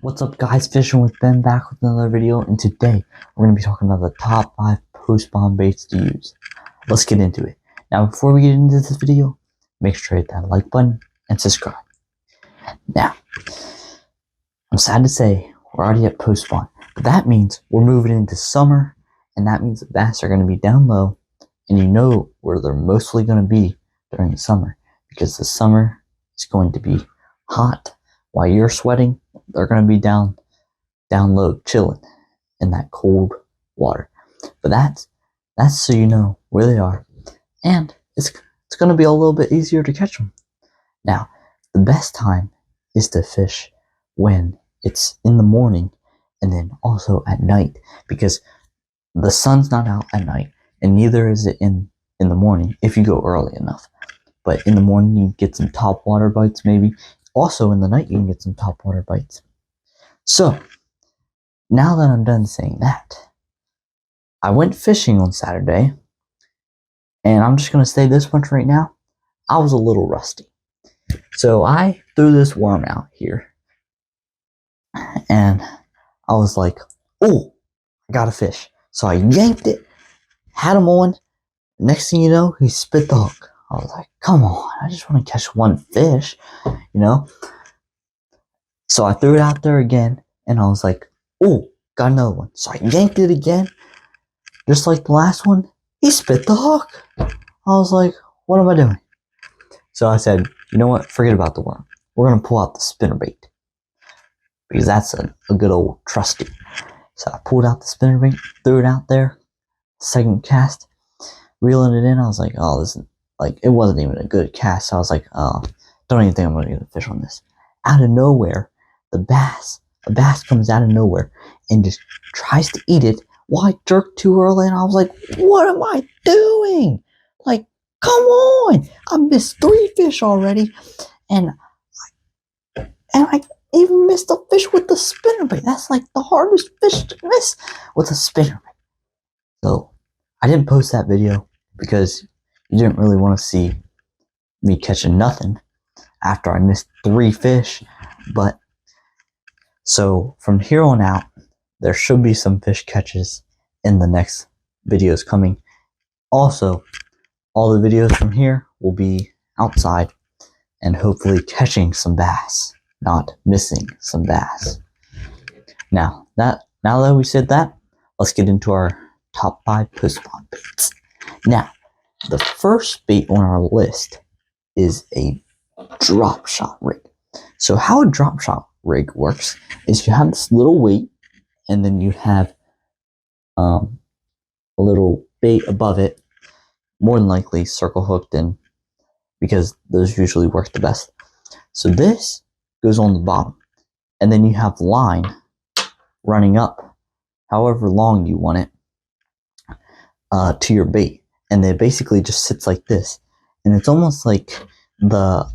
What's up guys, Fishing with Ben back with another video, and today we're going to be talking about the top 5 post-spawn baits to use. Let's get into it. Now before we get into this video, make sure to hit that like button and subscribe. Now, I'm sad to say we're already at post-spawn, but that means we're moving into summer, and that means the bass are going to be down low, and you know where they're mostly going to be during the summer, because the summer is going to be hot. While you're sweating, they're going to be down low, chilling in that cold water. But that's so you know where they are, and it's going to be a little bit easier to catch them. Now, the best time is to fish when it's in the morning and then also at night, because the sun's not out at night, and neither is it in the morning if you go early enough. But in the morning you get some top water bites maybe. Also in the night you can get some top water bites. So now that I'm done saying that, I went fishing on Saturday, and I'm just going to say this much right now. I was a little rusty. So I threw this worm out here, and I was like, oh, I got a fish. So I yanked it, had him on. Next thing you know, he spit the hook. I was like, come on, I just want to catch one fish, you know? So I threw it out there again, and I was like, oh, got another one. So I yanked it again, just like the last one. He spit the hook. I was like, what am I doing? So I said, you know what, forget about the worm. We're going to pull out the spinnerbait, because that's a good old trusty. So I pulled out the spinnerbait, threw it out there, second cast, reeling it in. I was like, oh, this is like, it wasn't even a good cast. So I was like, oh, don't even think I'm going to get a fish on this. Out of nowhere, a bass comes out of nowhere and just tries to eat it while I jerked too early, and I was like, what am I doing? Like, come on! I missed 3 fish already, and I even missed a fish with the spinnerbait. That's like the hardest fish to miss with a spinnerbait. So I didn't post that video because you didn't really want to see me catching nothing after I missed 3 fish. But so from here on out, there should be some fish catches in the next videos coming. Also, all the videos from here will be outside and hopefully catching some bass, not missing some bass. Now that we said that, let's get into our top 5 post-spawn baits. Now, the first bait on our list is a Dropshot Rig. So how a Dropshot Rig works is you have this little weight, and then you have a little bait above it, more than likely circle hooked in, because those usually work the best. So this goes on the bottom, and then you have line running up however long you want it to your bait, and it basically just sits like this, and it's almost like the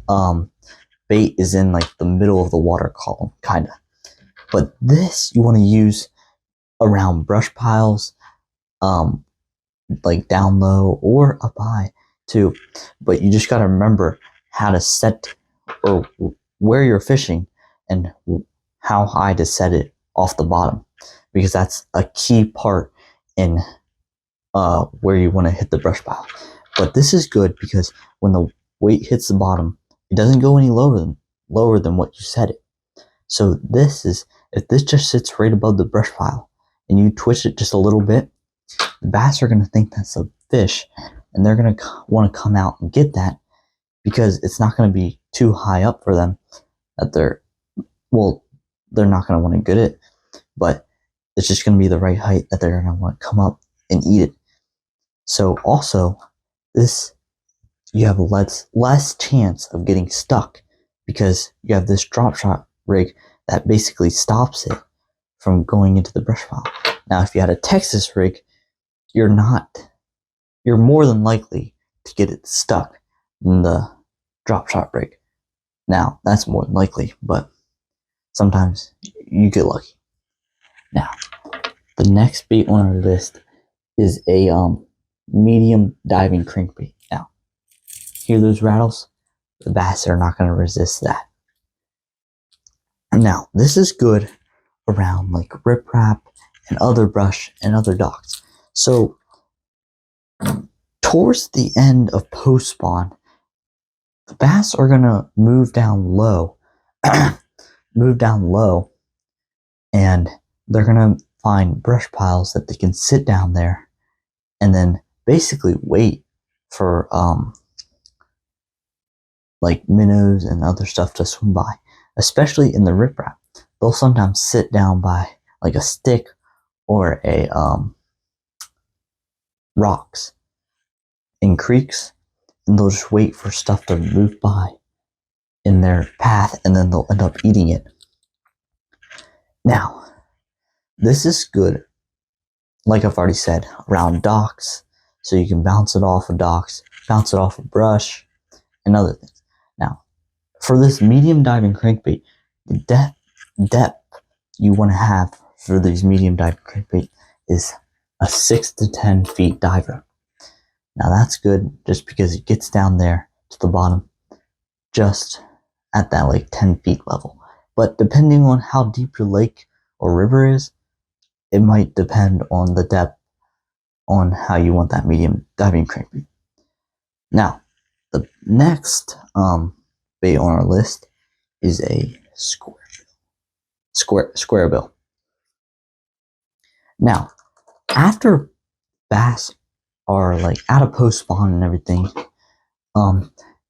bait is in like the middle of the water column, kinda. But this you want to use around brush piles, like down low or up high too. But you just got to remember how to set, or where you're fishing and how high to set it off the bottom, because that's a key part in where you want to hit the brush pile. But this is good because when the weight hits the bottom, it doesn't go any lower than what you set it. So this is, if this just sits right above the brush pile and you twitch it just a little bit, the bass are going to think that's a fish, and they're going to want to come out and get that, because it's not going to be too high up for them that they're not going to want to get it, but it's just going to be the right height that they're going to want to come up and eat it. So also, this, you have less chance of getting stuck, because you have this Dropshot Rig that basically stops it from going into the brush pile. Now, if you had a Texas rig, you're more than likely to get it stuck in the Dropshot Rig. Now, that's more than likely, but sometimes you get lucky. Now, the next bait on our list is a medium diving crankbait. Now, hear those rattles? The bass are not going to resist that. Now, this is good around like riprap and other brush and other docks. So towards the end of post spawn, the bass are gonna move down low, and they're gonna find brush piles that they can sit down there and then basically wait for like minnows and other stuff to swim by, especially in the riprap. They'll sometimes sit down by like a stick or a rocks in creeks, and they'll just wait for stuff to move by in their path, and then they'll end up eating it. Now, this is good, like I've already said, around docks, so you can bounce it off of docks, bounce it off of brush, and other things. Now, for this medium diving crankbait, the depth you want to have for these medium diving crankbait is a 6 to 10 feet diver. Now that's good just because it gets down there to the bottom just at that like 10 feet level. But depending on how deep your lake or river is, it might depend on the depth on how you want that medium diving crankbait. Now, the next bait on our list is a Squarebill. Now, after bass are like out of post spawn and everything,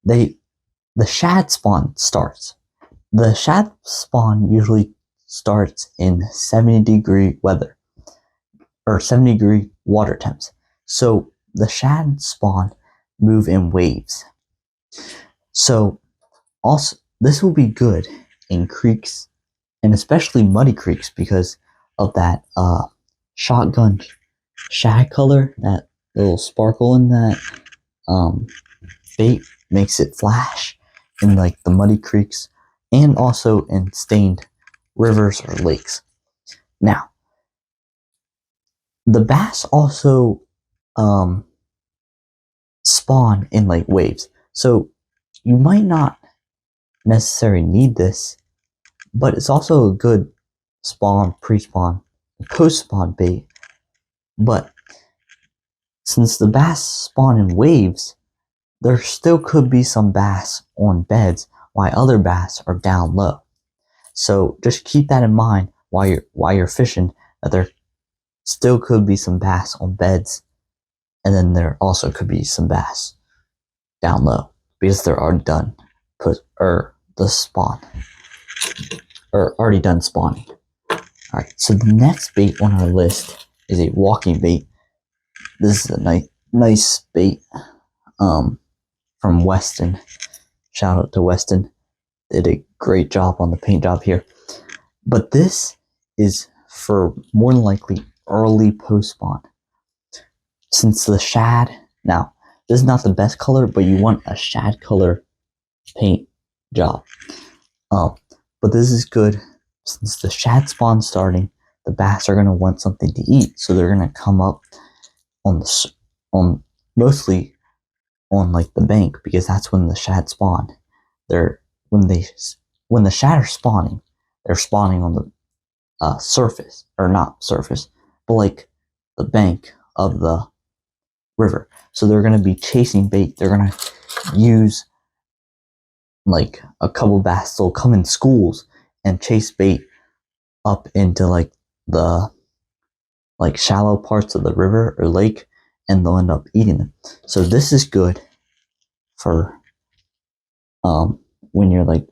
the shad spawn starts. The shad spawn usually starts in 70-degree weather or 70-degree water temps. So the shad spawn move in waves. So also this will be good in creeks and especially muddy creeks because of that shotgun shad color, that little sparkle in that bait makes it flash in like the muddy creeks and also in stained rivers or lakes. Now, the bass also spawn in like waves, so you might not necessarily need this, but it's also a good spawn, pre-spawn, post-spawn bait. But since the bass spawn in waves, there still could be some bass on beds while other bass are down low. So just keep that in mind while you're fishing, that there still could be some bass on beds, and then there also could be some bass down low because they're already done already done spawning. Alright, so the next bait on our list is a walking bait. This is a nice bait from Weston. Shout out to Weston. Did a great job on the paint job here. But this is for more than likely early post spawn. Since the shad, now this is not the best color, but you want a shad color paint job. But this is good since the shad spawn starting. The bass are gonna want something to eat, so they're gonna come up mostly on like the bank because that's when the shad spawn. When the shad are spawning, they're spawning on the surface, or not surface, but like the bank of the river. So they're gonna be chasing bait. They're gonna use like a couple bass. They'll come in schools and chase bait up into like the shallow parts of the river or lake, and they'll end up eating them. So this is good for when you're like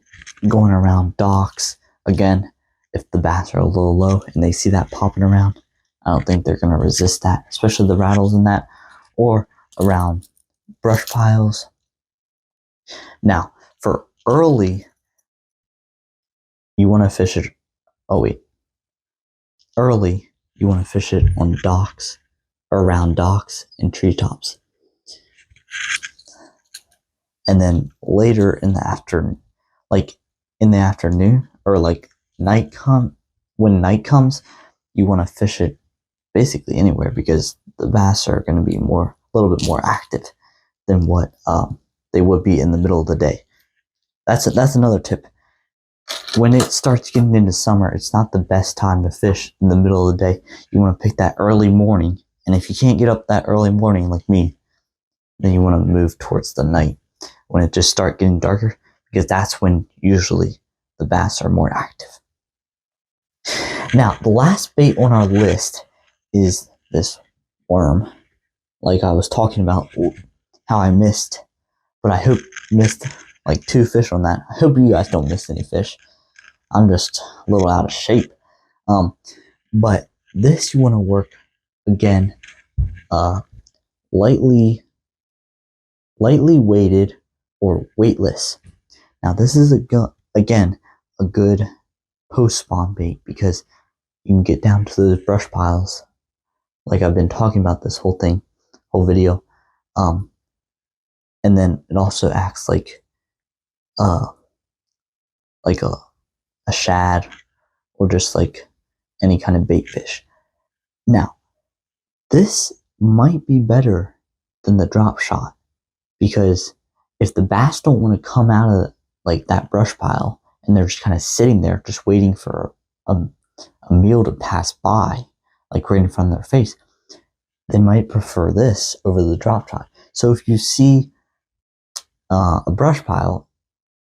going around docks. Again, if the bass are a little low and they see that popping around, I don't think they're gonna resist that, especially the rattles in that, or around brush piles. Now, for early, you want to fish it. Early, you want to fish it on docks or around docks and treetops. And then later in the afternoon, or like when night comes, you want to fish it basically anywhere because the bass are going to be a little bit more active than what they would be in the middle of the day. That's another tip. when it starts getting into summer, it's not the best time to fish in the middle of the day. You want to pick that early morning. And if you can't get up that early morning like me, then you want to move towards the night when it just starts getting darker, because that's when usually the bass are more active. Now, the last bait on our list is this worm. Like I was talking about how I missed, but I hope missed like 2 fish on that. I hope you guys don't miss any fish. I'm just a little out of shape. But this you want to work again, lightly weighted or weightless. Now this is again a good post spawn bait, because you can get down to those brush piles like I've been talking about this whole video. And then it also acts like a shad, or just like any kind of bait fish. Now, this might be better than the drop shot, because if the bass don't want to come out of like that brush pile and they're just kind of sitting there just waiting for a meal to pass by, like right in front of their face, they might prefer this over the drop shot. So if you see a brush pile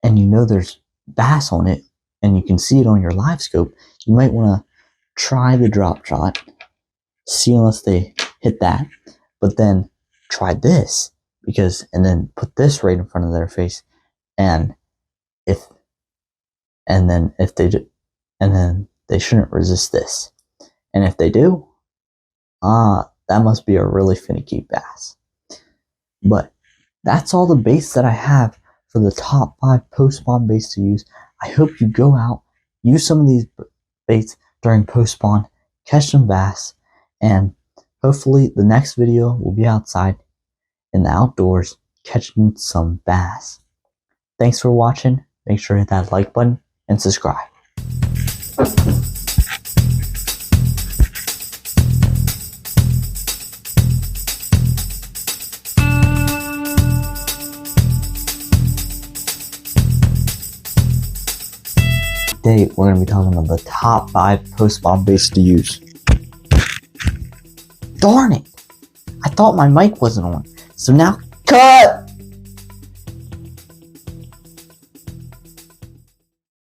and you know there's bass on it and you can see it on your live scope, you might want to try the drop shot, see unless they hit that, but then try this, and then put this right in front of their face, and then they shouldn't resist this. And if they do, that must be a really finicky bass. But that's all the baits that I have for the top 5 post-spawn baits to use. I hope you go out, use some of these baits during post-spawn, catch some bass, and hopefully the next video will be outside in the outdoors catching some bass. Thanks for watching. Make sure to hit that like button and subscribe. Today we're going to be talking about the top 5 post-spawn baits to use. Darn it! I thought my mic wasn't on. So now, cut!